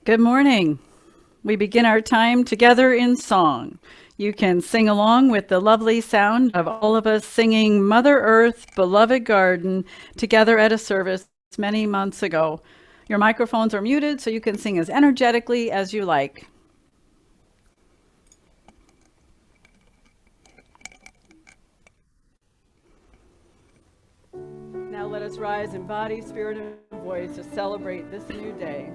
Good morning. We begin our time together in song. You can sing along with the lovely sound of all of us singing Mother Earth, Beloved Garden together at a service many months ago. Your microphones are muted so you can sing as energetically as you like. Now let us rise in body, spirit, and voice to celebrate this new day.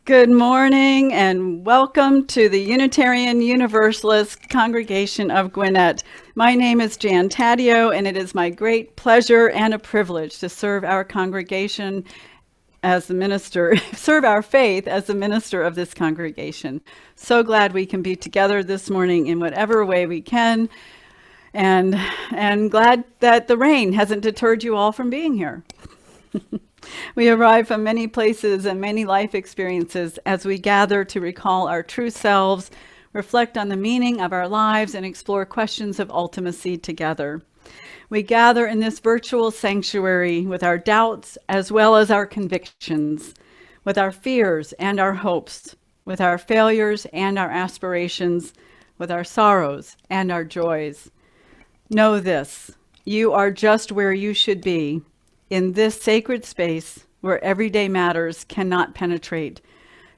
Good morning and welcome to the Unitarian Universalist Congregation of Gwinnett. My name is Jan Taddeo, and it is my great pleasure and a privilege to serve our congregation as the minister, serve our faith as the minister of this congregation. So glad we can be together this morning in whatever way we can, and glad that the rain hasn't deterred you all from being here. We arrive from many places and many life experiences as we gather to recall our true selves, reflect on the meaning of our lives, and explore questions of ultimacy together. We gather in this virtual sanctuary with our doubts as well as our convictions, with our fears and our hopes, with our failures and our aspirations, with our sorrows and our joys. Know this, you are just where you should be, in this sacred space where everyday matters cannot penetrate.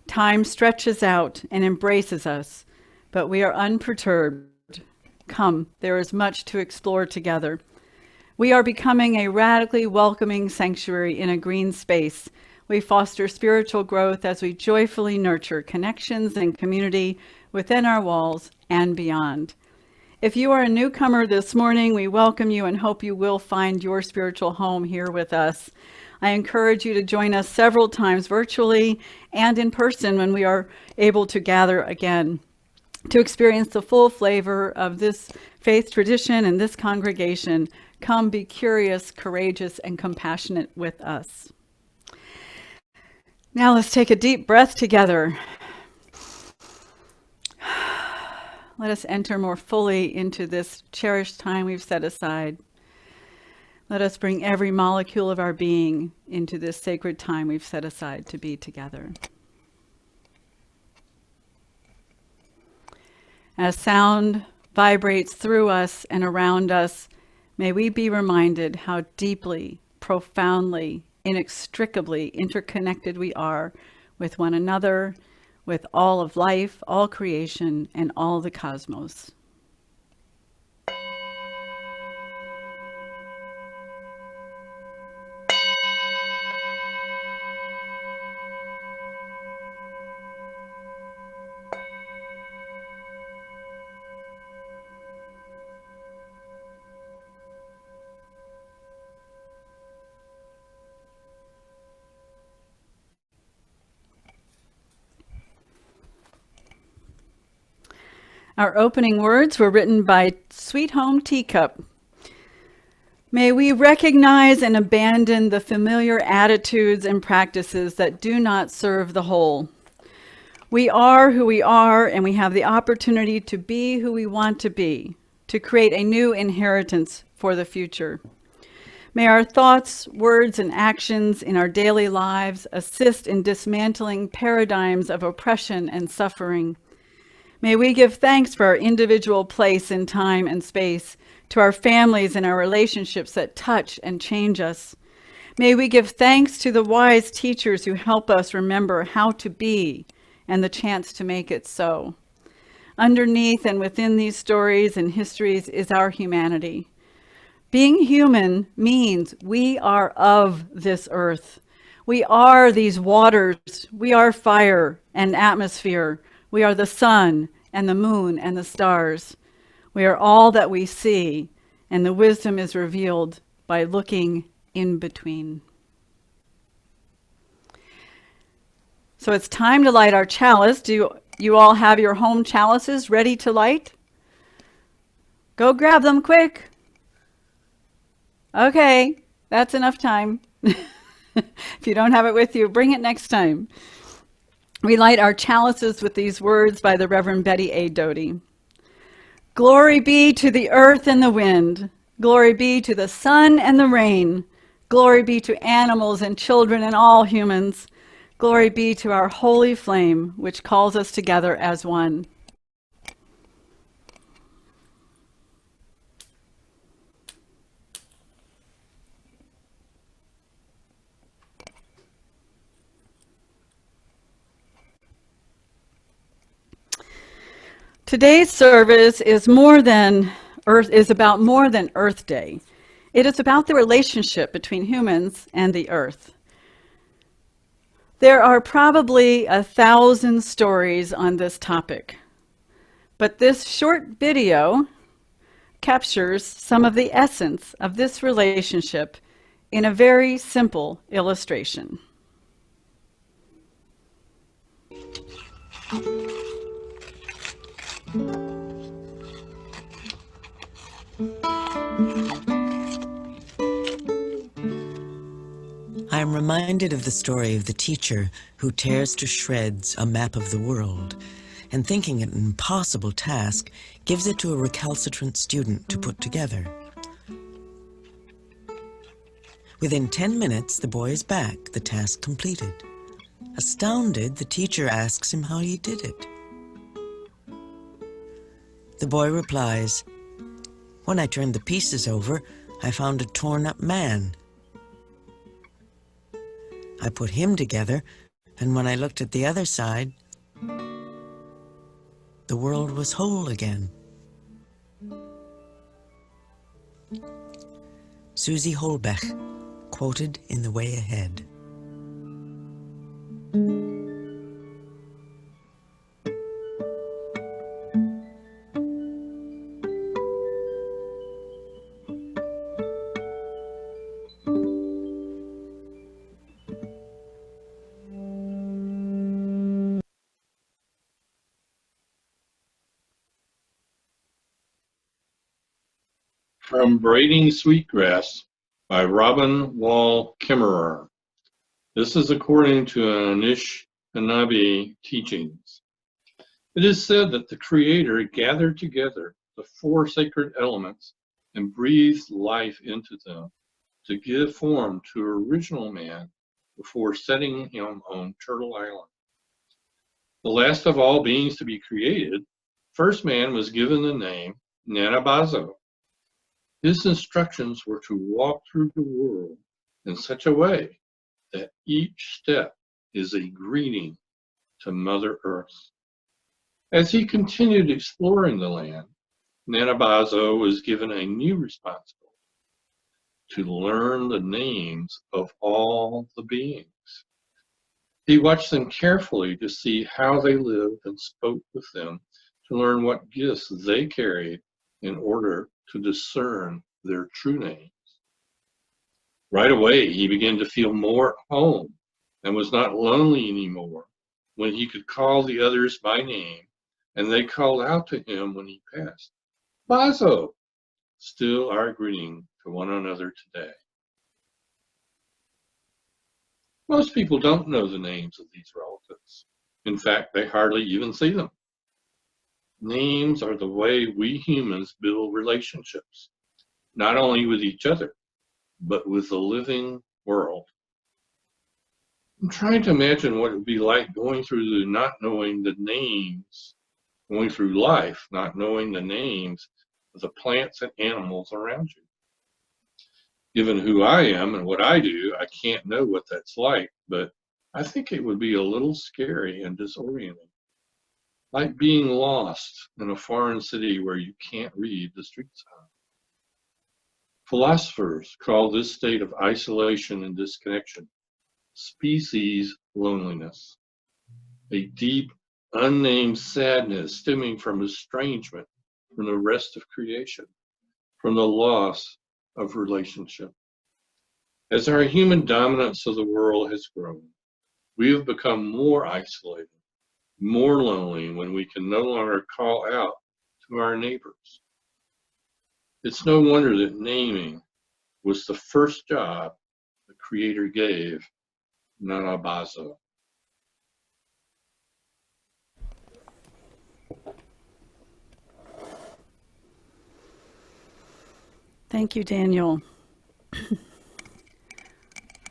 Time stretches out and embraces us, but we are unperturbed. Come, there is much to explore together. We are becoming a radically welcoming sanctuary in a green space. We foster spiritual growth as we joyfully nurture connections and community within our walls and beyond. If you are a newcomer this morning, we welcome you and hope you will find your spiritual home here with us. I encourage you to join us several times virtually and in person when we are able to gather again, to experience the full flavor of this faith tradition and this congregation. Come be curious, courageous, and compassionate with us. Now let's take a deep breath together. Let us enter more fully into this cherished time we've set aside. Let us bring every molecule of our being into this sacred time we've set aside to be together. As sound vibrates through us and around us, may we be reminded how deeply, profoundly, inextricably interconnected we are with one another, with all of life, all creation, and all the cosmos. Our opening words were written by Sweet Home Teacup. May we recognize and abandon the familiar attitudes and practices that do not serve the whole. We are who we are, and we have the opportunity to be who we want to be, to create a new inheritance for the future. May our thoughts, words, and actions in our daily lives assist in dismantling paradigms of oppression and suffering. May we give thanks for our individual place in time and space, to our families and our relationships that touch and change us. May we give thanks to the wise teachers who help us remember how to be and the chance to make it so. Underneath and within these stories and histories is our humanity. Being human means we are of this earth. We are these waters. We are fire and atmosphere. We are the sun and the moon and the stars. We are all that we see, and the wisdom is revealed by looking in between. So it's time to light our chalice. Do you all have your home chalices ready to light? Go grab them quick. Okay, that's enough time. If you don't have it with you, bring it next time. We light our chalices with these words by the Reverend Betty A. Doty. Glory be to the earth and the wind. Glory be to the sun and the rain. Glory be to animals and children and all humans. Glory be to our holy flame, which calls us together as one. Today's service is about more than Earth Day. It is about the relationship between humans and the earth. There are probably 1,000 stories on this topic, but this short video captures some of the essence of this relationship in a very simple illustration. I am reminded of the story of the teacher who tears to shreds a map of the world, and thinking it an impossible task, gives it to a recalcitrant student to put together. Within 10 minutes, the boy is back, the task completed. Astounded, the teacher asks him how he did it. The boy replies, "When I turned the pieces over, I found a torn-up man. I put him together, and when I looked at the other side, the world was whole again." Susie Holbeck, quoted in The Way Ahead. From Braiding Sweetgrass by Robin Wall Kimmerer. This is according to Anishinaabe teachings. It is said that the Creator gathered together the 4 sacred elements and breathed life into them to give form to original man before setting him on Turtle Island. The last of all beings to be created, first man was given the name Nanabazo. His instructions were to walk through the world in such a way that each step is a greeting to Mother Earth. As he continued exploring the land, Nanabazo was given a new responsibility to learn the names of all the beings. He watched them carefully to see how they lived and spoke with them, to learn what gifts they carried in order to discern their true names. Right away, he began to feel more at home and was not lonely anymore when he could call the others by name, and they called out to him when he passed. Bazo, still our greeting to one another today. Most people don't know the names of these relatives. In fact, they hardly even see them. Names are the way we humans build relationships, not only with each other, but with the living world. I'm trying to imagine what it would be like going through not knowing the names, going through life, not knowing the names of the plants and animals around you. Given who I am and what I do, I can't know what that's like, but I think it would be a little scary and disorienting. Like being lost in a foreign city where you can't read the street sign. Philosophers call this state of isolation and disconnection species loneliness, a deep, unnamed sadness stemming from estrangement from the rest of creation, from the loss of relationship. As our human dominance of the world has grown, we have become more isolated, more lonely when we can no longer call out to our neighbors. It's no wonder that naming was the first job the Creator gave Nanabazo. Thank you, Daniel.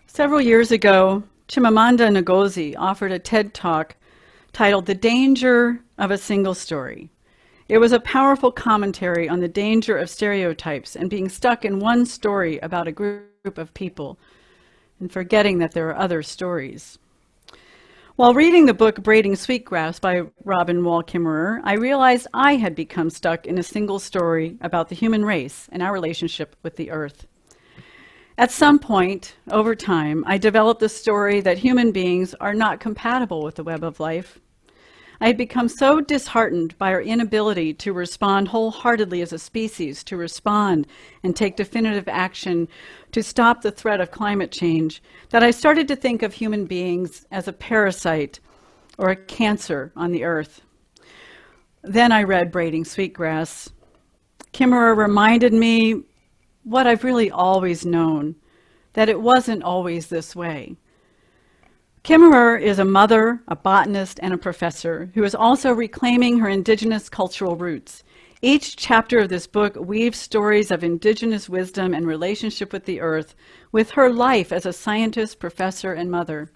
Several years ago, Chimamanda Ngozi offered a TED Talk titled "The Danger of a Single Story." It was a powerful commentary on the danger of stereotypes and being stuck in one story about a group of people and forgetting that there are other stories. While reading the book Braiding Sweetgrass by Robin Wall Kimmerer, I realized I had become stuck in a single story about the human race and our relationship with the earth. At some point, over time, I developed the story that human beings are not compatible with the web of life. I had become so disheartened by our inability to respond wholeheartedly as a species, to respond and take definitive action to stop the threat of climate change, that I started to think of human beings as a parasite or a cancer on the earth. Then I read Braiding Sweetgrass. Kimmerer reminded me what I've really always known, that it wasn't always this way. Kimmerer is a mother, a botanist, and a professor who is also reclaiming her indigenous cultural roots. Each chapter of this book weaves stories of indigenous wisdom and relationship with the earth with her life as a scientist, professor, and mother.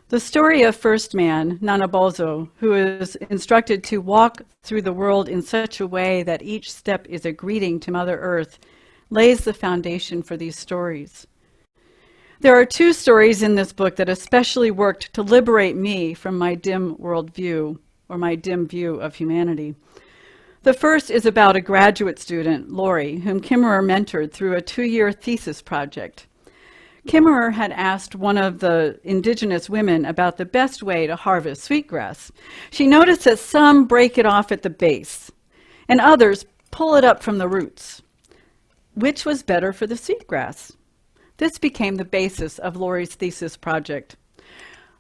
The story of First Man, Nanabazo, who is instructed to walk through the world in such a way that each step is a greeting to Mother Earth, lays the foundation for these stories. There are two stories in this book that especially worked to liberate me from my dim worldview, or my dim view of humanity. The first is about a graduate student, Lori, whom Kimmerer mentored through a 2-year thesis project. Kimmerer had asked one of the indigenous women about the best way to harvest sweetgrass. She noticed that some break it off at the base, and others pull it up from the roots. Which was better for the sweetgrass? This became the basis of Lori's thesis project.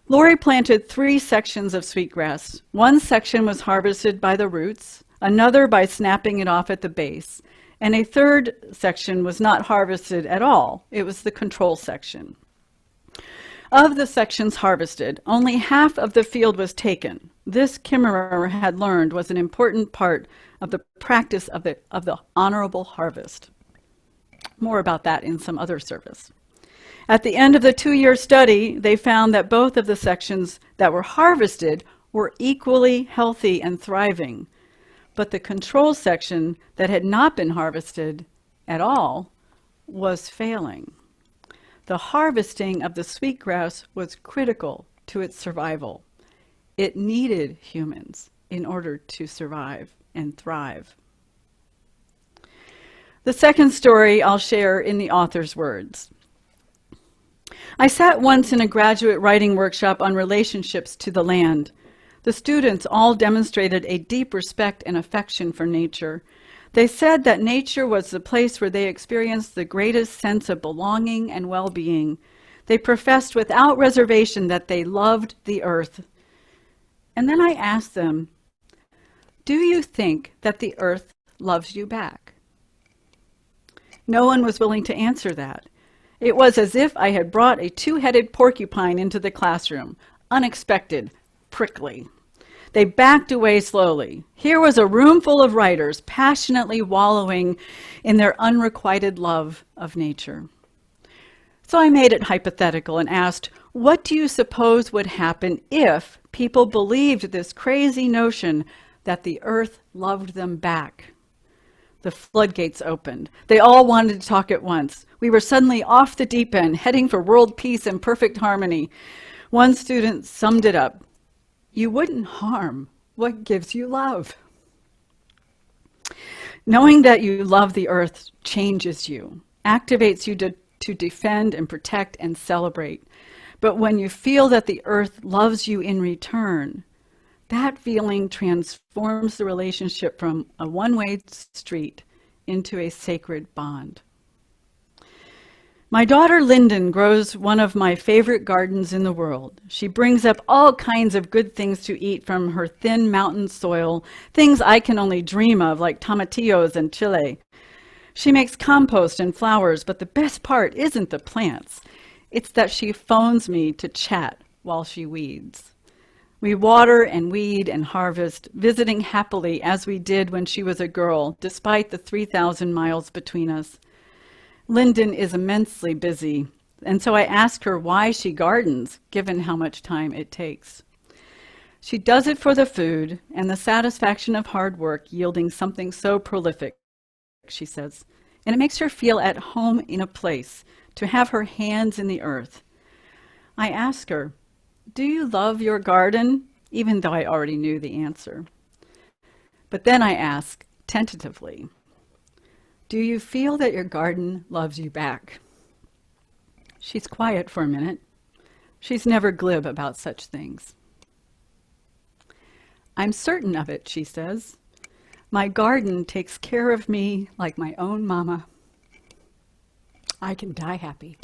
Lori planted 3 sections of sweetgrass. One section was harvested by the roots, another by snapping it off at the base, and a third section was not harvested at all. It was the control section. Of the sections harvested, only half of the field was taken. This, Kimmerer had learned, was an important part of the practice of the honorable harvest. More about that in some other service. At the end of the 2-year study, they found that both of the sections that were harvested were equally healthy and thriving, but the control section that had not been harvested at all was failing. The harvesting of the sweetgrass was critical to its survival. It needed humans in order to survive and thrive. The second story I'll share in the author's words. I sat once in a graduate writing workshop on relationships to the land. The students all demonstrated a deep respect and affection for nature. They said that nature was the place where they experienced the greatest sense of belonging and well-being. They professed without reservation that they loved the earth. And then I asked them, do you think that the earth loves you back? No one was willing to answer that. It was as if I had brought a two-headed porcupine into the classroom. Unexpected, prickly. They backed away slowly. Here was a room full of writers passionately wallowing in their unrequited love of nature. So I made it hypothetical and asked, what do you suppose would happen if people believed this crazy notion that the earth loved them back? The floodgates opened. They all wanted to talk at once. We were suddenly off the deep end, heading for world peace and perfect harmony. One student summed it up. You wouldn't harm what gives you love. Knowing that you love the earth changes you, activates you to defend and protect and celebrate. But when you feel that the earth loves you in return, that feeling transforms the relationship from a one-way street into a sacred bond. My daughter Lyndon grows one of my favorite gardens in the world. She brings up all kinds of good things to eat from her thin mountain soil, things I can only dream of, like tomatillos and chile. She makes compost and flowers, but the best part isn't the plants. It's that she phones me to chat while she weeds. We water and weed and harvest, visiting happily as we did when she was a girl, despite the 3,000 miles between us. Lyndon is immensely busy, and so I ask her why she gardens, given how much time it takes. She does it for the food and the satisfaction of hard work yielding something so prolific, she says, and it makes her feel at home in a place, to have her hands in the earth. I ask her, do you love your garden? Even though I already knew the answer. But then I ask, tentatively, do you feel that your garden loves you back? She's quiet for a minute. She's never glib about such things. I'm certain of it, she says. My garden takes care of me like my own mama. I can die happy.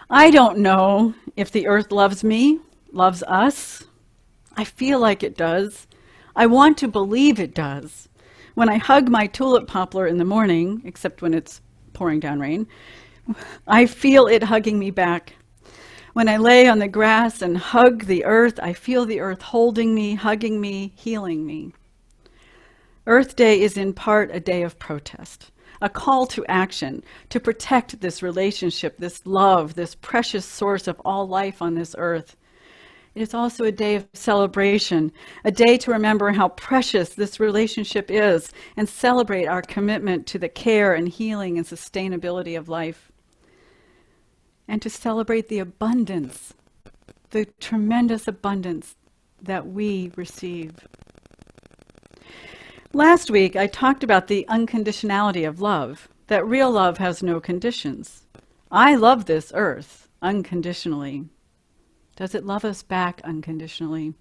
I don't know if the earth loves me, loves us. I feel like it does. I want to believe it does. When I hug my tulip poplar in the morning, except when it's pouring down rain, I feel it hugging me back. When I lay on the grass and hug the earth, I feel the earth holding me, hugging me, healing me. Earth Day is in part a day of protest, a call to action to protect this relationship, this love, this precious source of all life on this earth. It is also a day of celebration, a day to remember how precious this relationship is and celebrate our commitment to the care and healing and sustainability of life. And to celebrate the abundance, the tremendous abundance that we receive. Last week, I talked about the unconditionality of love, that real love has no conditions. I love this earth unconditionally. Does it love us back unconditionally?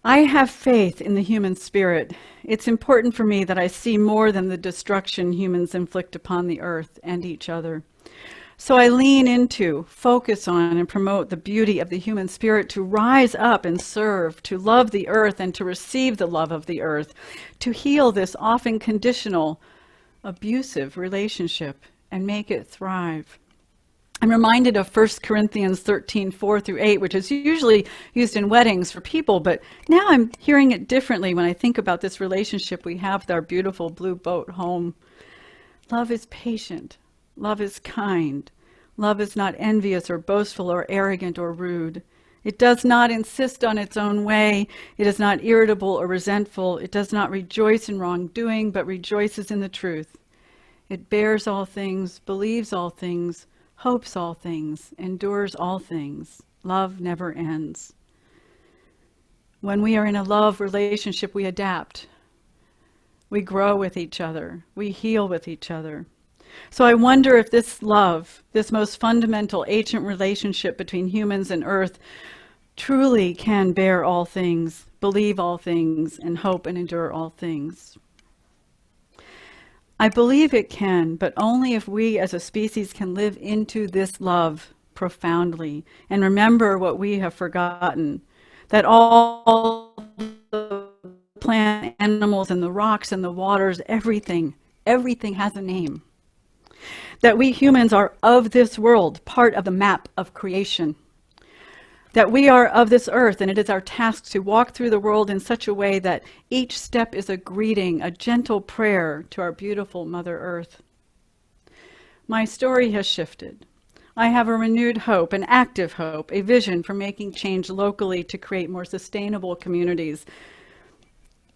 I have faith in the human spirit. It's important for me that I see more than the destruction humans inflict upon the earth and each other. So I lean into, focus on, and promote the beauty of the human spirit to rise up and serve, to love the earth and to receive the love of the earth, to heal this often conditional, abusive relationship and make it thrive. I'm reminded of 1 Corinthians 13, 4-8, which is usually used in weddings for people, but now I'm hearing it differently when I think about this relationship we have with our beautiful blue boat home. Love is patient. Love is kind. Love is not envious or boastful or arrogant or rude. It does not insist on its own way. It is not irritable or resentful. It does not rejoice in wrongdoing, but rejoices in the truth. It bears all things, believes all things, hopes all things, endures all things. Love never ends. When we are in a love relationship, we adapt. We grow with each other. We heal with each other. So I wonder if this love, this most fundamental ancient relationship between humans and earth, truly can bear all things, believe all things, and hope and endure all things. I believe it can, but only if we as a species can live into this love profoundly and remember what we have forgotten, that all the plant animals and the rocks and the waters, everything has a name. That we humans are of this world, part of the map of creation. That we are of this earth, and it is our task to walk through the world in such a way that each step is a greeting, a gentle prayer to our beautiful Mother Earth. My story has shifted. I have a renewed hope, an active hope, a vision for making change locally to create more sustainable communities,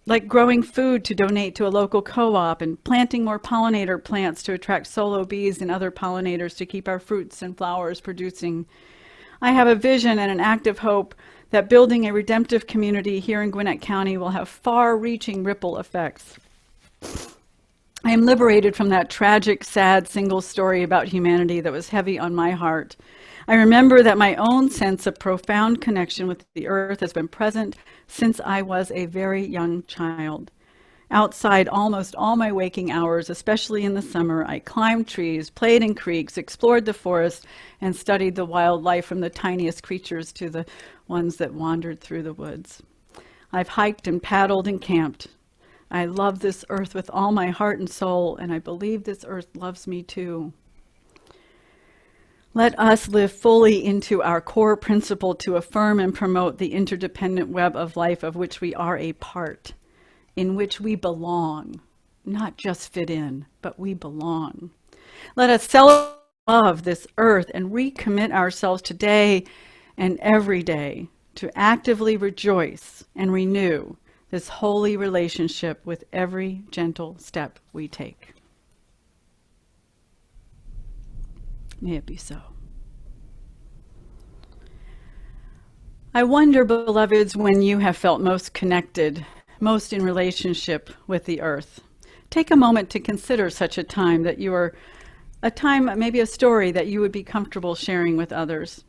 like growing food to donate to a local co-op and planting more pollinator plants to attract solo bees and other pollinators to keep our fruits and flowers producing. I have a vision and an active hope that building a redemptive community here in Gwinnett County will have far-reaching ripple effects. I am liberated from that tragic, sad, single story about humanity that was heavy on my heart. I remember that my own sense of profound connection with the earth has been present since I was a very young child. Outside almost all my waking hours, especially in the summer, I climbed trees, played in creeks, explored the forest, and studied the wildlife from the tiniest creatures to the ones that wandered through the woods. I've hiked and paddled and camped. I love this earth with all my heart and soul, and I believe this earth loves me too. Let us live fully into our core principle to affirm and promote the interdependent web of life of which we are a part, in which we belong, not just fit in, but we belong. Let us love this earth and recommit ourselves today and every day to actively rejoice and renew this holy relationship with every gentle step we take. May it be so. I wonder, beloveds, when you have felt most connected, most in relationship with the earth. Take a moment to consider such a time, maybe a story that you would be comfortable sharing with others.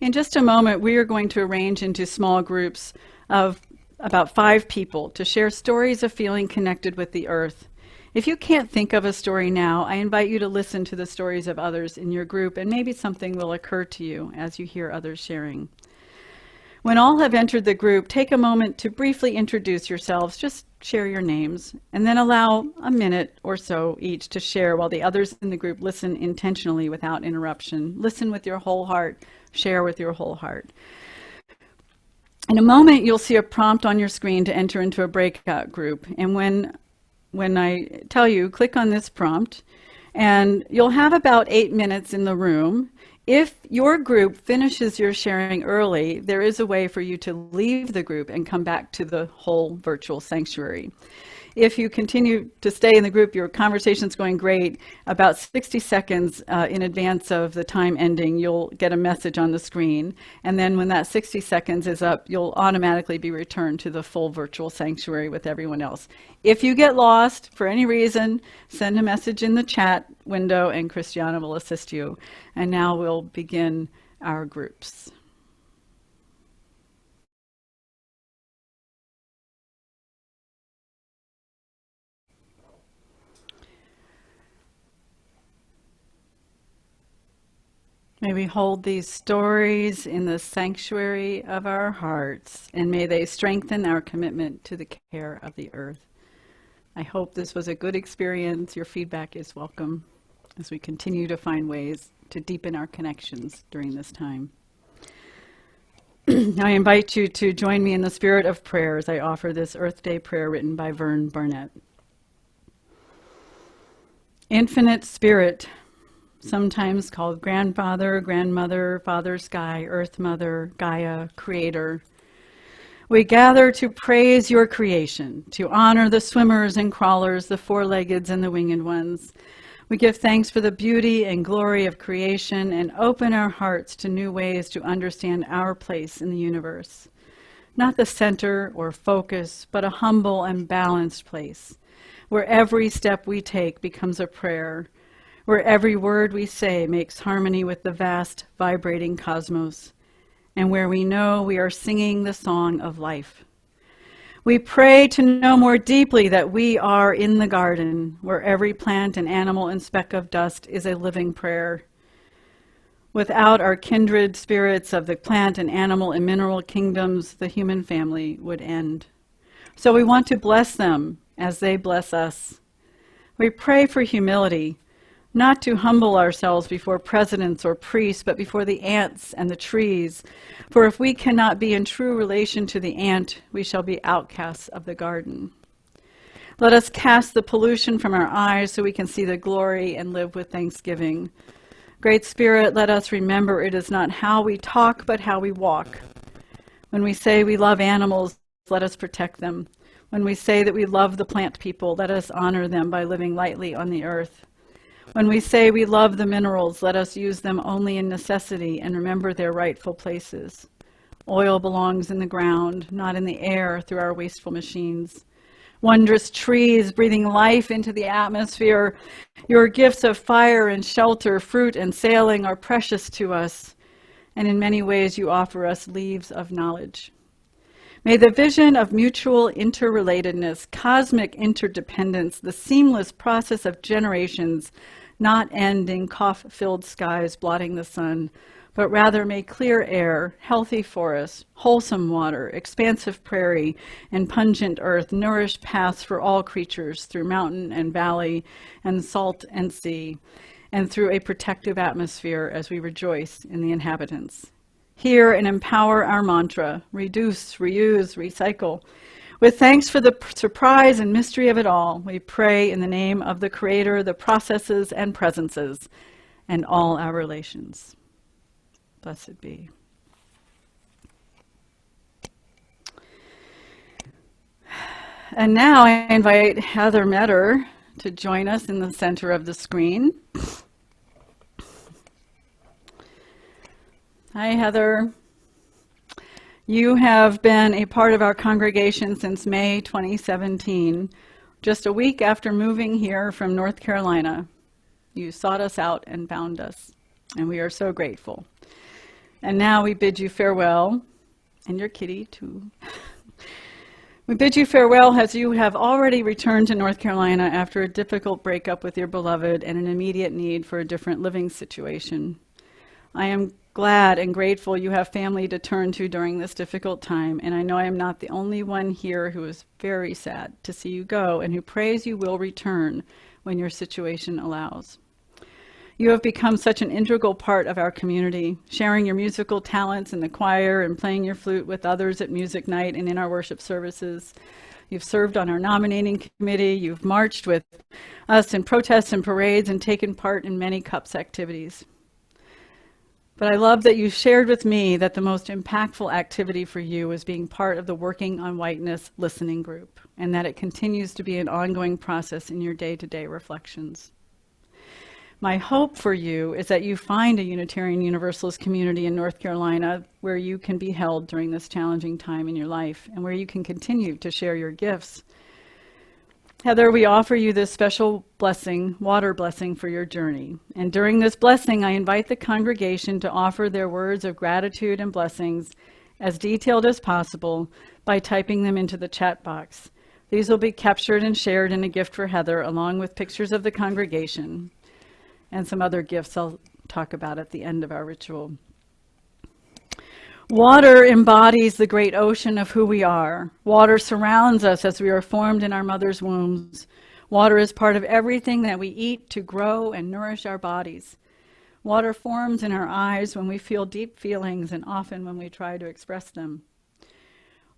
In just a moment, we are going to arrange into small groups of about 5 people to share stories of feeling connected with the earth. If you can't think of a story now, I invite you to listen to the stories of others in your group, and maybe something will occur to you as you hear others sharing. When all have entered the group, take a moment to briefly introduce yourselves, just share your names, and then allow a minute or so each to share while the others in the group listen intentionally without interruption. Listen with your whole heart, share with your whole heart. In a moment, you'll see a prompt on your screen to enter into a breakout group. And when I tell you, click on this prompt, and you'll have about 8 minutes in the room. If your group finishes your sharing early, there is a way for you to leave the group and come back to the whole virtual sanctuary. If you continue to stay in the group, your conversation's going great. About 60 seconds in advance of the time ending, you'll get a message on the screen. And then when that 60 seconds is up, you'll automatically be returned to the full virtual sanctuary with everyone else. If you get lost for any reason, send a message in the chat window and Christiana will assist you. And now we'll begin our groups. May we hold these stories in the sanctuary of our hearts, and may they strengthen our commitment to the care of the earth. I hope this was a good experience. Your feedback is welcome as we continue to find ways to deepen our connections during this time. I invite you to join me in the spirit of prayer as I offer this Earth Day prayer written by Vern Barnett. Infinite Spirit, sometimes called Grandfather, Grandmother, Father Sky, Earth Mother, Gaia, Creator. We gather to praise your creation, to honor the swimmers and crawlers, the four-leggeds and the winged ones. We give thanks for the beauty and glory of creation and open our hearts to new ways to understand our place in the universe. Not the center or focus, but a humble and balanced place, where every step we take becomes a prayer, where every word we say makes harmony with the vast, vibrating cosmos, and where we know we are singing the song of life. We pray to know more deeply that we are in the garden, where every plant and animal and speck of dust is a living prayer. Without our kindred spirits of the plant and animal and mineral kingdoms, the human family would end. So we want to bless them as they bless us. We pray for humility, not to humble ourselves before presidents or priests, but before the ants and the trees. For if we cannot be in true relation to the ant, we shall be outcasts of the garden. Let us cast the pollution from our eyes so we can see the glory and live with thanksgiving. Great Spirit, let us remember it is not how we talk, but how we walk. When we say we love animals, let us protect them. When we say that we love the plant people, let us honor them by living lightly on the earth. When we say we love the minerals, let us use them only in necessity and remember their rightful places. Oil belongs in the ground, not in the air through our wasteful machines. Wondrous trees breathing life into the atmosphere, your gifts of fire and shelter, fruit and sailing are precious to us, and in many ways you offer us leaves of knowledge. May the vision of mutual interrelatedness, cosmic interdependence, the seamless process of generations not end in cough-filled skies blotting the sun, but rather may clear air, healthy forests, wholesome water, expansive prairie, and pungent earth nourish paths for all creatures through mountain and valley and salt and sea, and through a protective atmosphere as we rejoice in the inhabitants. Hear and empower our mantra, reduce, reuse, recycle. With thanks for the surprise and mystery of it all, we pray in the name of the Creator, the processes and presences, and all our relations. Blessed be. And now I invite Heather Metter to join us in the center of the screen. Hi, Heather. You have been a part of our congregation since May 2017, just a week after moving here from North Carolina. You sought us out and found us, and we are so grateful. And now we bid you farewell, and your kitty too. We bid you farewell as you have already returned to North Carolina after a difficult breakup with your beloved and an immediate need for a different living situation. I am glad and grateful you have family to turn to during this difficult time, and I know I am not the only one here who is very sad to see you go and who prays you will return when your situation allows. You have become such an integral part of our community, sharing your musical talents in the choir and playing your flute with others at music night and in our worship services. You've served on our nominating committee, you've marched with us in protests and parades and taken part in many CUPS activities. But I love that you shared with me that the most impactful activity for you was being part of the Working on Whiteness listening group, and that it continues to be an ongoing process in your day-to-day reflections. My hope for you is that you find a Unitarian Universalist community in North Carolina where you can be held during this challenging time in your life and where you can continue to share your gifts. Heather, we offer you this special blessing, water blessing for your journey. And during this blessing, I invite the congregation to offer their words of gratitude and blessings as detailed as possible by typing them into the chat box. These will be captured and shared in a gift for Heather, along with pictures of the congregation and some other gifts I'll talk about at the end of our ritual. Water embodies the great ocean of who we are. Water surrounds us as we are formed in our mother's wombs. Water is part of everything that we eat to grow and nourish our bodies. Water forms in our eyes when we feel deep feelings and often when we try to express them.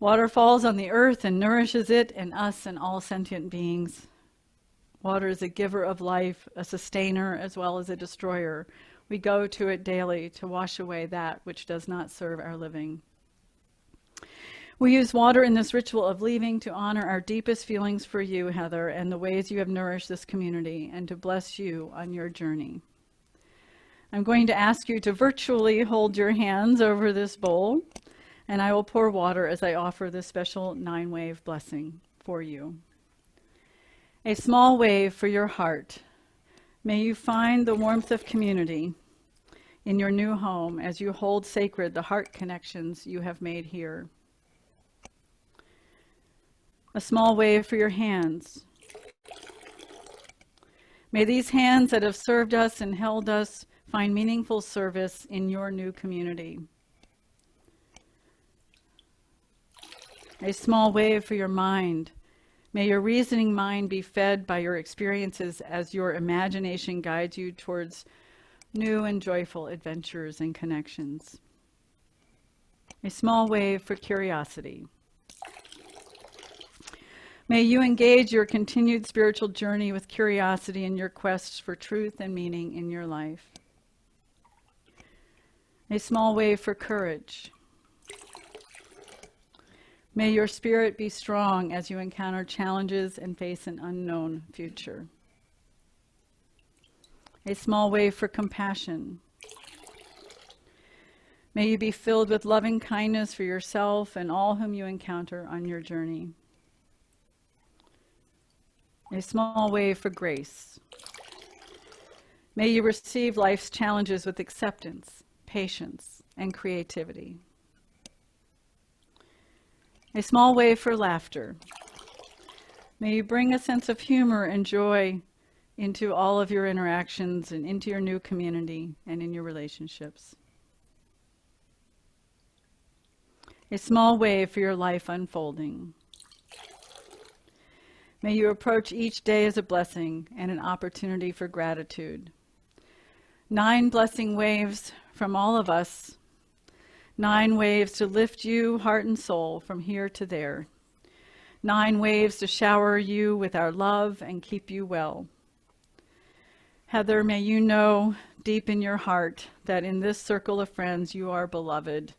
Water falls on the earth and nourishes it and us and all sentient beings. Water is a giver of life, a sustainer as well as a destroyer. We go to it daily to wash away that which does not serve our living. We use water in this ritual of leaving to honor our deepest feelings for you, Heather, and the ways you have nourished this community, and to bless you on your journey. I'm going to ask you to virtually hold your hands over this bowl, and I will pour water as I offer this special 9-wave blessing for you. A small wave for your heart. May you find the warmth of community in your new home as you hold sacred the heart connections you have made here. A small wave for your hands. May these hands that have served us and held us find meaningful service in your new community. A small wave for your mind. May your reasoning mind be fed by your experiences as your imagination guides you towards new and joyful adventures and connections. A small wave for curiosity. May you engage your continued spiritual journey with curiosity in your quest for truth and meaning in your life. A small wave for courage. May your spirit be strong as you encounter challenges and face an unknown future. A small wave for compassion. May you be filled with loving kindness for yourself and all whom you encounter on your journey. A small wave for grace. May you receive life's challenges with acceptance, patience, and creativity. A small wave for laughter. May you bring a sense of humor and joy into all of your interactions and into your new community and in your relationships. A small wave for your life unfolding. May you approach each day as a blessing and an opportunity for gratitude. 9 blessing waves from all of us. 9 waves to lift you, heart and soul, from here to there. 9 waves to shower you with our love and keep you well. Heather, may you know deep in your heart that in this circle of friends you are beloved,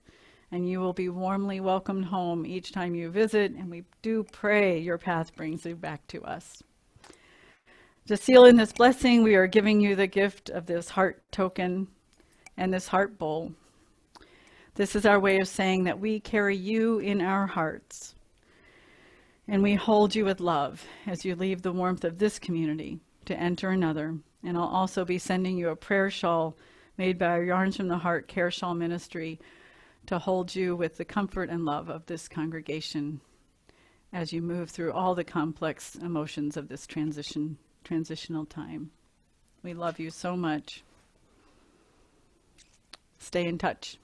and you will be warmly welcomed home each time you visit, and we do pray your path brings you back to us. To seal in this blessing, we are giving you the gift of this heart token and this heart bowl. This is our way of saying that we carry you in our hearts, and we hold you with love as you leave the warmth of this community to enter another. And I'll also be sending you a prayer shawl made by our Yarns from the Heart Care Shawl Ministry to hold you with the comfort and love of this congregation as you move through all the complex emotions of this transitional time. We love you so much. Stay in touch.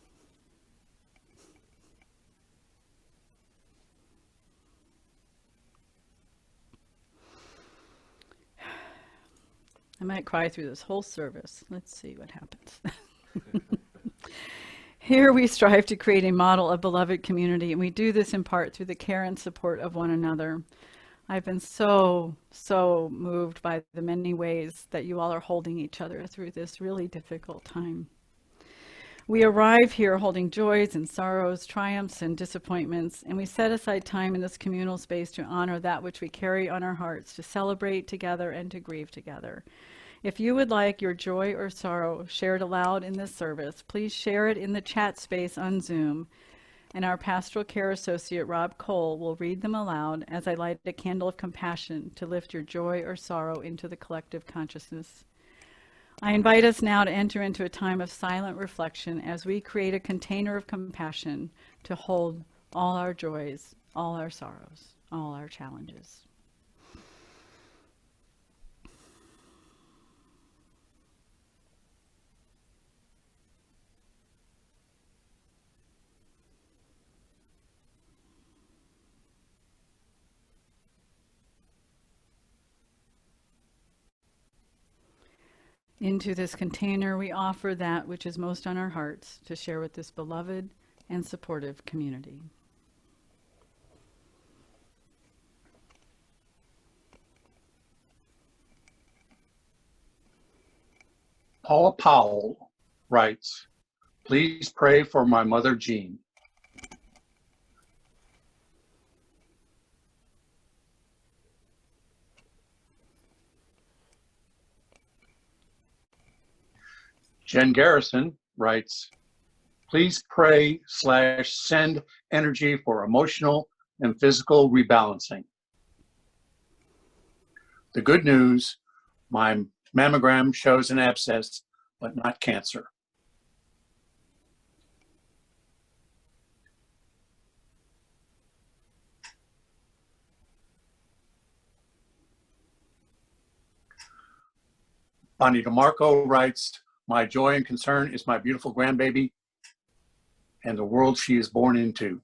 I might cry through this whole service. Let's see what happens. Here we strive to create a model of beloved community, and we do this in part through the care and support of one another. I've been so moved by the many ways that you all are holding each other through this really difficult time. We arrive here holding joys and sorrows, triumphs and disappointments, and we set aside time in this communal space to honor that which we carry on our hearts, to celebrate together and to grieve together. If you would like your joy or sorrow shared aloud in this service, please share it in the chat space on Zoom, and our pastoral care associate, Rob Cole, will read them aloud as I light a candle of compassion to lift your joy or sorrow into the collective consciousness. I invite us now to enter into a time of silent reflection as we create a container of compassion to hold all our joys, all our sorrows, all our challenges. Into this container, we offer that which is most on our hearts to share with this beloved and supportive community. Paula Powell writes, "Please pray for my mother, Jean. Jen Garrison writes, please pray / send energy for emotional and physical rebalancing. The good news, my mammogram shows an abscess, but not cancer. Bonnie DeMarco writes, my joy and concern is my beautiful grandbaby and the world she is born into.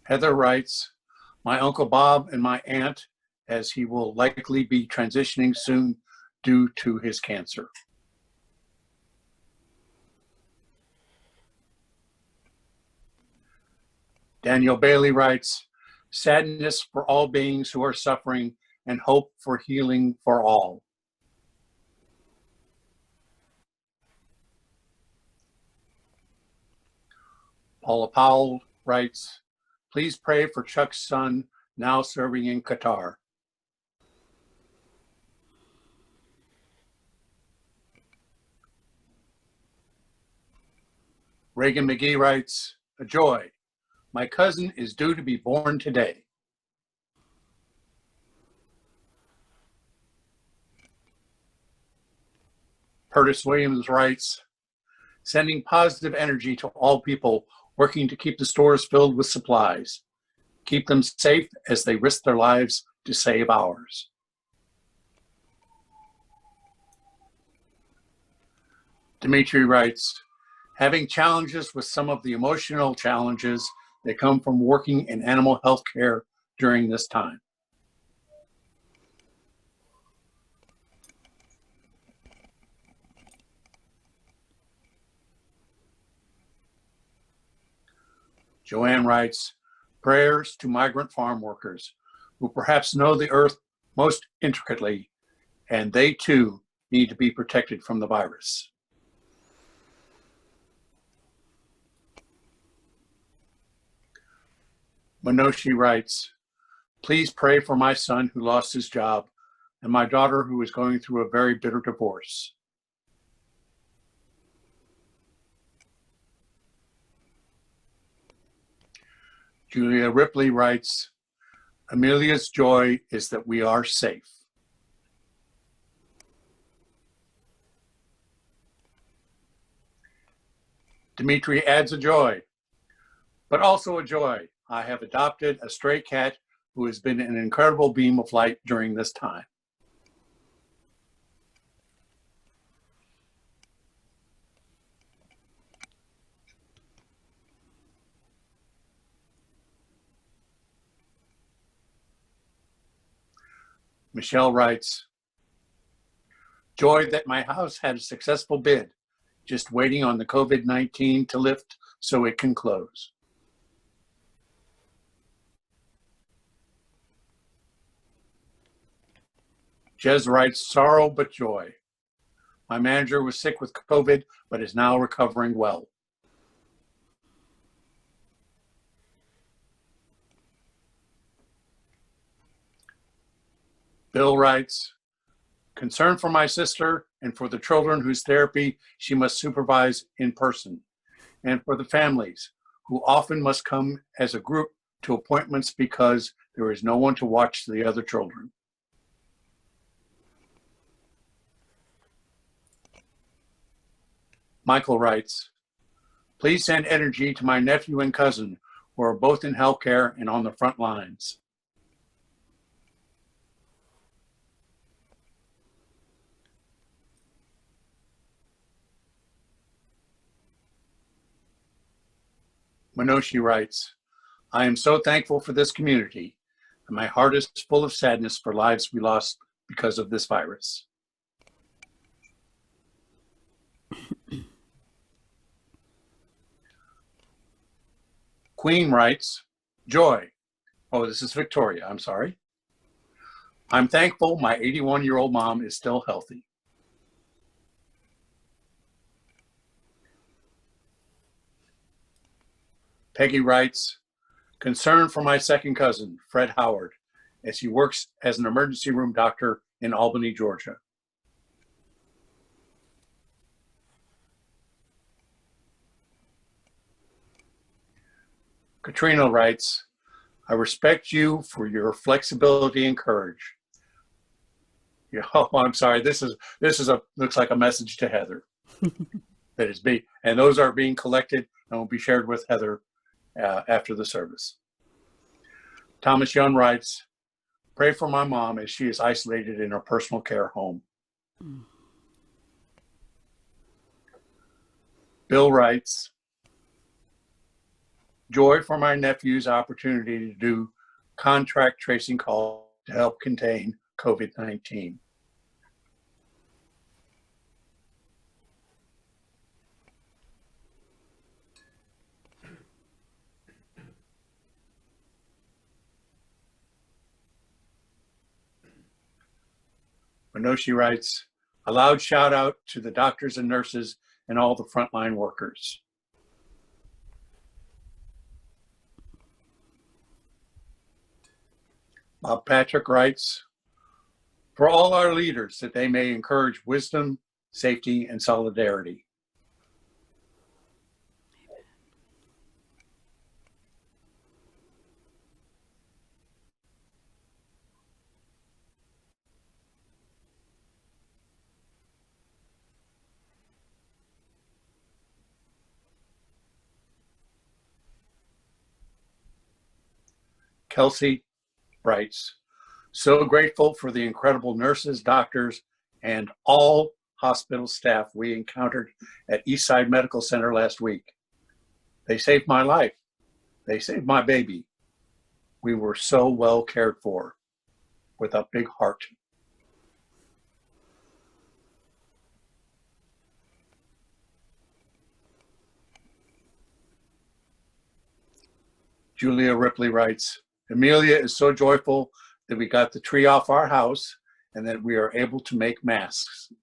Heather writes, my Uncle Bob and my aunt, as he will likely be transitioning soon due to his cancer. Daniel Bailey writes, sadness for all beings who are suffering and hope for healing for all. Paula Powell writes, please pray for Chuck's son now serving in Qatar. Reagan McGee writes, a joy. My cousin is due to be born today. Curtis Williams writes, sending positive energy to all people working to keep the stores filled with supplies. Keep them safe as they risk their lives to save ours. Dimitri writes, having challenges with some of the emotional challenges that come from working in animal health care during this time. Joanne writes, prayers to migrant farm workers who perhaps know the earth most intricately, and they too need to be protected from the virus. Minoshi writes, please pray for my son who lost his job and my daughter who is going through a very bitter divorce. Julia Ripley writes, Amelia's joy is that we are safe. Dimitri adds a joy, but also a joy. I have adopted a stray cat who has been an incredible beam of light during this time. Michelle writes, joy that my house had a successful bid, just waiting on the COVID-19 to lift so it can close. Jez writes, sorrow but joy. My manager was sick with COVID, but is now recovering well. Bill writes, concern for my sister and for the children whose therapy she must supervise in person, and for the families who often must come as a group to appointments because there is no one to watch the other children. Michael writes, please send energy to my nephew and cousin who are both in healthcare and on the front lines. Minoshi writes, I am so thankful for this community, and my heart is full of sadness for lives we lost because of this virus. Queen writes, joy. Oh, this is Victoria, I'm sorry. I'm thankful my 81-year-old mom is still healthy. Peggy writes, concern for my second cousin, Fred Howard, as he works as an emergency room doctor in Albany, Georgia. Katrina writes, I respect you for your flexibility and courage. Oh, I'm sorry. This looks like a message to Heather. That is and those are being collected and will be shared with Heather after the service. Thomas Young writes, pray for my mom as she is isolated in her personal care home. Bill writes, joy for my nephew's opportunity to do contract tracing calls to help contain COVID-19. Minoshi writes, a loud shout out to the doctors and nurses and all the frontline workers. Bob Patrick writes, for all our leaders, that they may encourage wisdom, safety, and solidarity. Kelsey writes, so grateful for the incredible nurses, doctors, and all hospital staff we encountered at Eastside Medical Center last week. They saved my life. They saved my baby. We were so well cared for, with a big heart. Julia Ripley writes, Amelia is so joyful that we got the tree off our house and that we are able to make masks.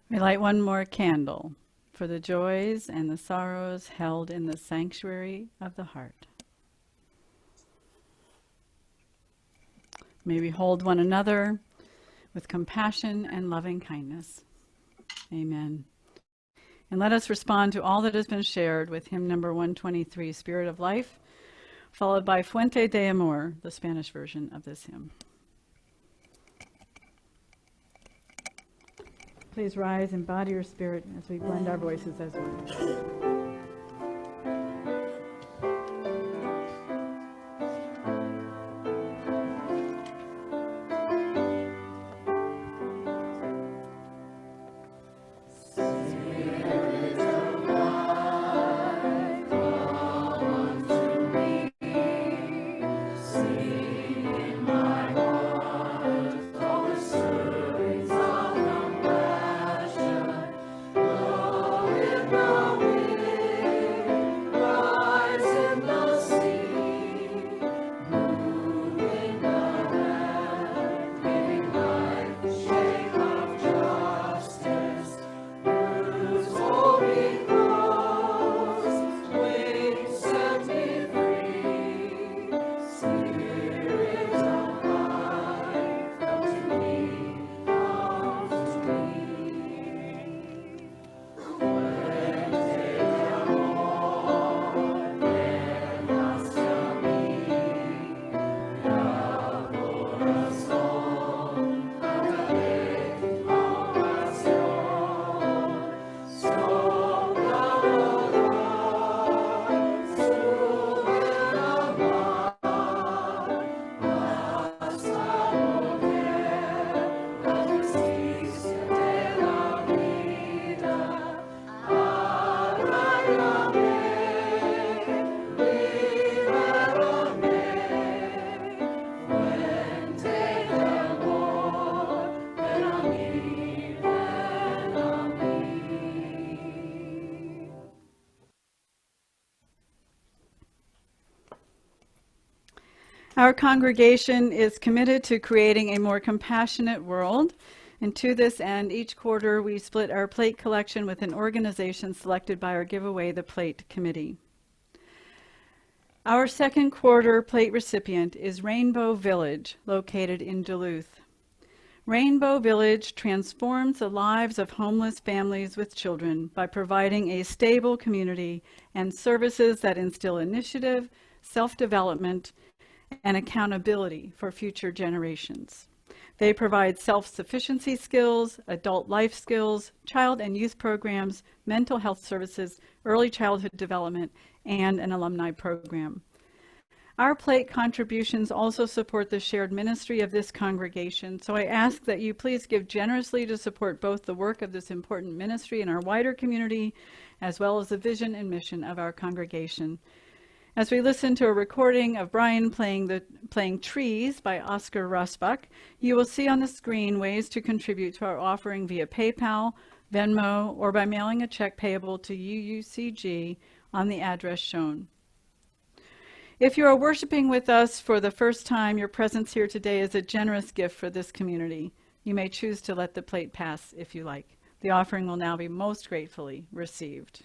We light one more candle for the joys and the sorrows held in the sanctuary of the heart. May we hold one another with compassion and loving kindness. Amen. And let us respond to all that has been shared with hymn number 123, Spirit of Life, followed by Fuente de Amor, the Spanish version of this hymn. Please rise and body your spirit as we blend our voices as one. With Our congregation is committed to creating a more compassionate world. And to this end, each quarter we split our plate collection with an organization selected by our Giveaway the Plate committee. Our second quarter plate recipient is Rainbow Village, located in Duluth. Rainbow Village transforms the lives of homeless families with children by providing a stable community and services that instill initiative, self-development, and accountability for future generations. They provide self-sufficiency skills, adult life skills, child and youth programs, mental health services, early childhood development, and an alumni program. Our plate contributions also support the shared ministry of this congregation, so I ask that you please give generously to support both the work of this important ministry in our wider community, as well as the vision and mission of our congregation. As we listen to a recording of Brian playing Trees by Oscar Rusbach, you will see on the screen ways to contribute to our offering via PayPal, Venmo, or by mailing a check payable to UUCG on the address shown. If you are worshiping with us for the first time, your presence here today is a generous gift for this community. You may choose to let the plate pass if you like. The offering will now be most gratefully received.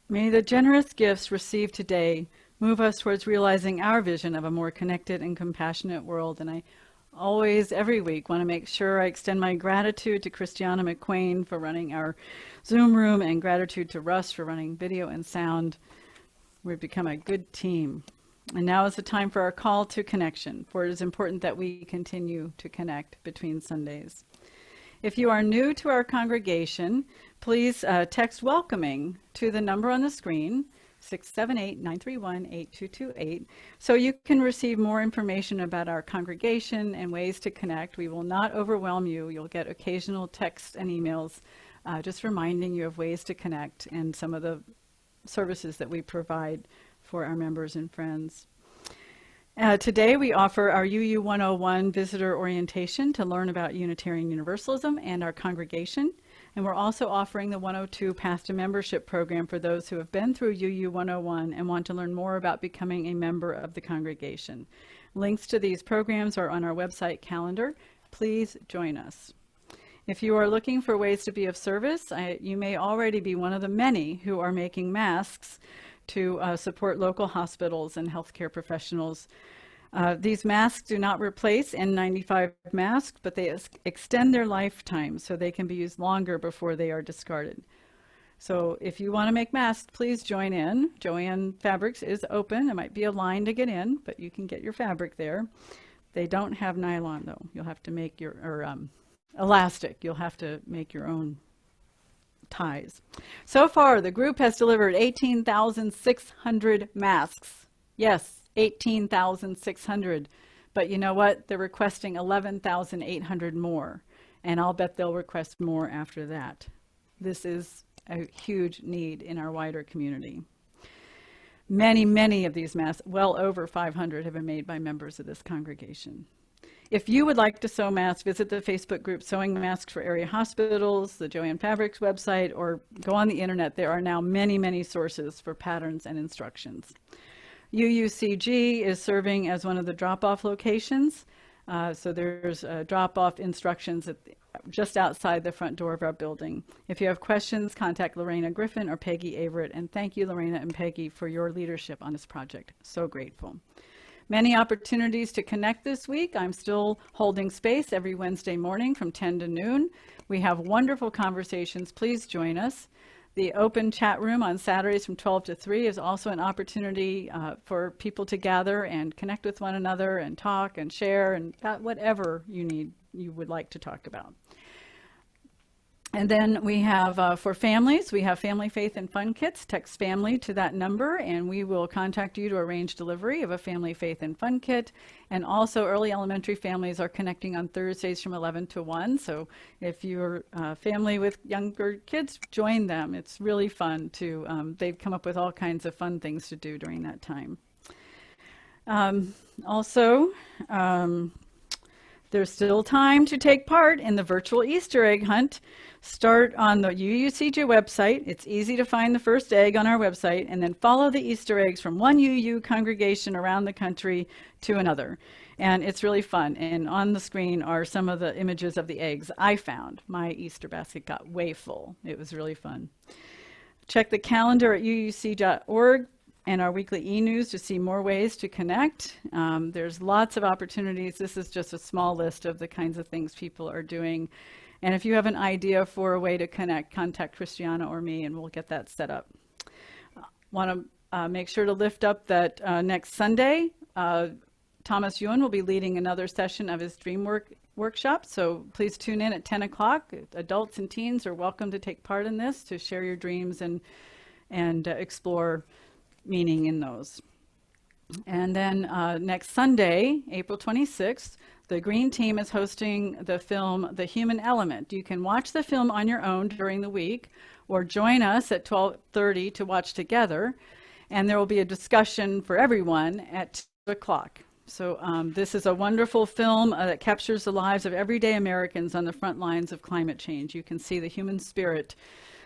May the generous gifts received today move us towards realizing our vision of a more connected and compassionate world. And I always, every week, want to make sure I extend my gratitude to Christiana McQuain for running our Zoom room, and gratitude to Russ for running video and sound. We've become a good team. And now is the time for our call to connection, for it is important that we continue to connect between Sundays. If you are new to our congregation, please text welcoming to the number on the screen, 678-931-8228, so you can receive more information about our congregation and ways to connect. We will not overwhelm you. You'll get occasional texts and emails just reminding you of ways to connect and some of the services that we provide for our members and friends. Today we offer our UU 101 visitor orientation to learn about Unitarian Universalism and our congregation. And we're also offering the 102 Path to Membership program for those who have been through UU 101 and want to learn more about becoming a member of the congregation. Links to these programs are on our website calendar. Please join us. If you are looking for ways to be of service, you may already be one of the many who are making masks to support local hospitals and healthcare professionals. These masks do not replace N95 masks, but they extend their lifetime so they can be used longer before they are discarded. So if you want to make masks, please join in. Joanne Fabrics is open. There might be a line to get in, but you can get your fabric there. They don't have nylon though. You'll have to make your, elastic. You'll have to make your own ties. So far, the group has delivered 18,600 masks. Yes, 18,600. But you know what? They're requesting 11,800 more, and I'll bet they'll request more after that. This is a huge need in our wider community. Many of these masks, well over 500, have been made by members of this congregation. If you would like to sew masks, visit the Facebook group Sewing Masks for Area Hospitals, the Joanne Fabrics website, or go on the internet. There are now many sources for patterns and instructions. UUCG is serving as one of the drop-off locations. So there's drop-off instructions just outside the front door of our building. If you have questions, contact Lorena Griffin or Peggy Averett. And thank you, Lorena and Peggy, for your leadership on this project. So grateful. Many opportunities to connect this week. I'm still holding space every Wednesday morning from 10 to noon. We have wonderful conversations. Please join us. The open chat room on Saturdays from 12 to 3 is also an opportunity for people to gather and connect with one another and talk and share and whatever you would like to talk about. And then we have, for families, we have Family, Faith, and Fun Kits. Text family to that number, and we will contact you to arrange delivery of a Family, Faith, and Fun Kit. And also, early elementary families are connecting on Thursdays from 11 to 1. So if you're a family with younger kids, join them. It's really fun to, they've come up with all kinds of fun things to do during that time. There's still time to take part in the virtual Easter egg hunt. Start on the UUCG website. It's easy to find the first egg on our website, and then follow the Easter eggs from one UU congregation around the country to another. And it's really fun. And on the screen are some of the images of the eggs I found. My Easter basket got way full. It was really fun. Check the calendar at uuc.org and our weekly e-news to see more ways to connect. There's lots of opportunities. This is just a small list of the kinds of things people are doing. And if you have an idea for a way to connect, contact Christiana or me, and we'll get that set up. Want to make sure to lift up that next Sunday, Thomas Ewan will be leading another session of his Dream Workshop. So please tune in at 10 o'clock. Adults and teens are welcome to take part in this, to share your dreams and explore meaning in those. And then next Sunday, April 26th, the Green Team is hosting the film The Human Element. You can watch the film on your own during the week, or join us at 12:30 to watch together. And there will be a discussion for everyone at 2 o'clock. So this is a wonderful film that captures the lives of everyday Americans on the front lines of climate change. You can see the human spirit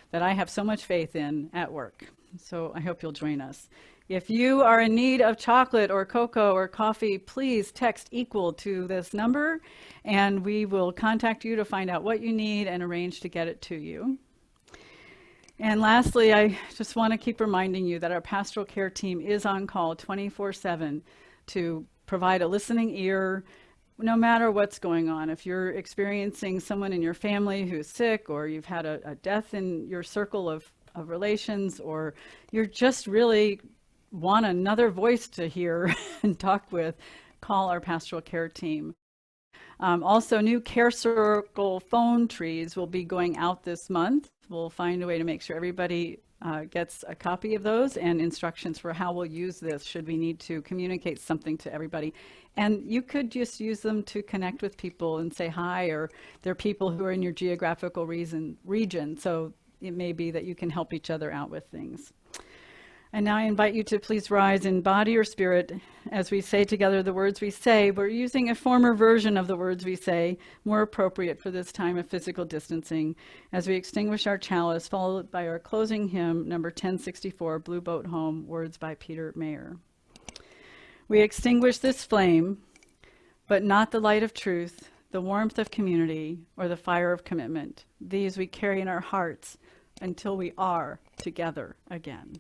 that I have so much faith in at work. So I hope you'll join us. If you are in need of chocolate or cocoa or coffee, please text equal to this number, and we will contact you to find out what you need and arrange to get it to you. And lastly, I just want to keep reminding you that our pastoral care team is on call 24/7 to provide a listening ear no matter what's going on. If you're experiencing someone in your family who's sick, or you've had a death in your circle of relations, or you're just really want another voice to hear and talk with, call our pastoral care team. Also, new Care Circle phone trees will be going out this month. We'll find a way to make sure everybody gets a copy of those and instructions for how we'll use this should we need to communicate something to everybody. And you could just use them to connect with people and say hi, or there are people who are in your geographical region, so it may be that you can help each other out with things. And now I invite you to please rise in body or spirit as we say together the words we say. We're using a former version of the words we say, more appropriate for this time of physical distancing, as we extinguish our chalice, followed by our closing hymn, number 1064, Blue Boat Home, words by Peter Mayer. We extinguish this flame, but not the light of truth, the warmth of community, or the fire of commitment. These we carry in our hearts until we are together again.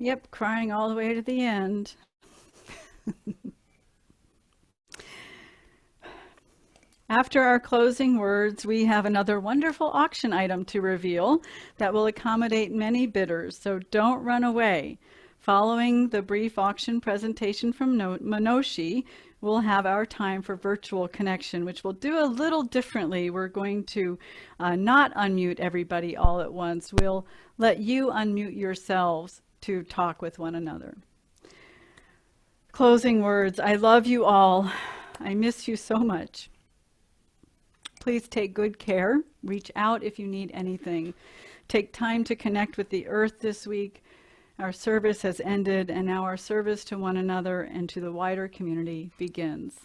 Yep, crying all the way to the end. After our closing words, we have another wonderful auction item to reveal that will accommodate many bidders, so don't run away. Following the brief auction presentation from Minoshi, we'll have our time for virtual connection, which we'll do a little differently. We're going to not unmute everybody all at once. We'll let you unmute yourselves to talk with one another. Closing words. I love you all. I miss you so much. Please take good care. Reach out if you need anything. Take time to connect with the earth this week. Our service has ended, and now our service to one another and to the wider community begins.